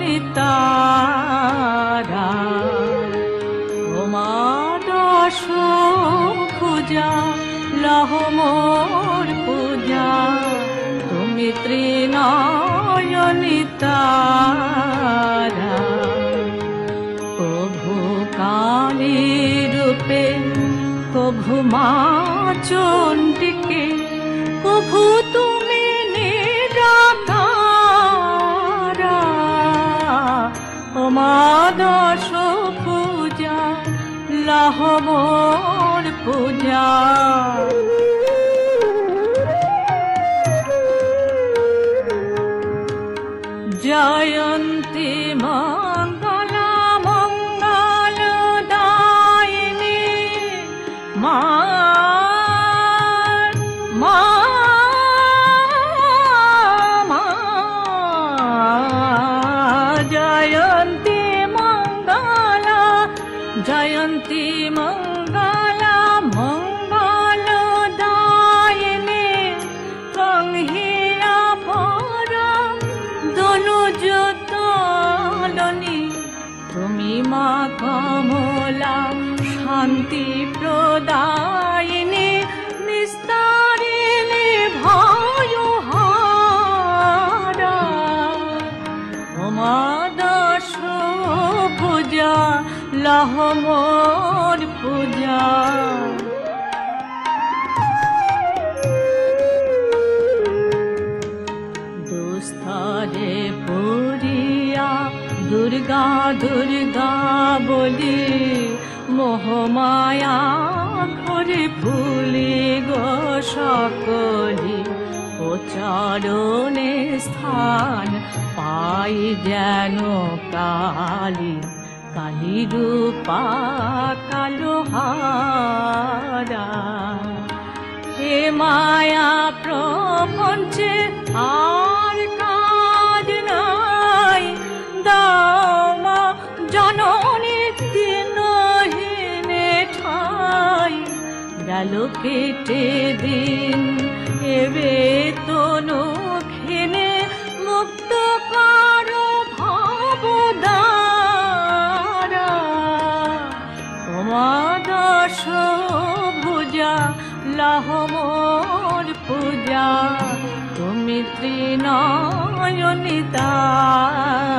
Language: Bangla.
নয়নি তারা তোমার দশ পূজা লহ মোর পূজা তুমি ত্রিনয়নি তারা কভু কালী রূপে কভু মা চণ্ডিকে কভু তুমি নিরাকারা ও মা দশ পূজা লহ মোর পূজা জয়ন্তী মঙ্গলা মঙ্গলদায়িনী মা জয়ন্তী মঙ্গলা জয়ন্তী মঙ্গলা মঙ্গলদায়িনী কংহিয়া পরা দনুজতলনি তুমি মা কমলা শান্তি প্রদায়িনী নিস্তারিণী ভয়হারা ও মা দশ পূজা লহ মোর পূজা দুস্তরে পড়িয়া দুর্গা দুর্গা বলি মোহমায়া করে ভুলি গো সকলি ও চরণে স্থান পাই যেন কালী কালী রূপা কালোহারা হে মায়া প্রপঞ্চে আর কাজ নাই দাও মা জননী দিনহীনে ঠাই গেল কেটে দিন এবে তনু ক্ষীণে মুক্ত করো ভবদ্বারা তোমা দশ ভুজা লহ মোর পূজা তুমি ত্রিনয়নি তারা।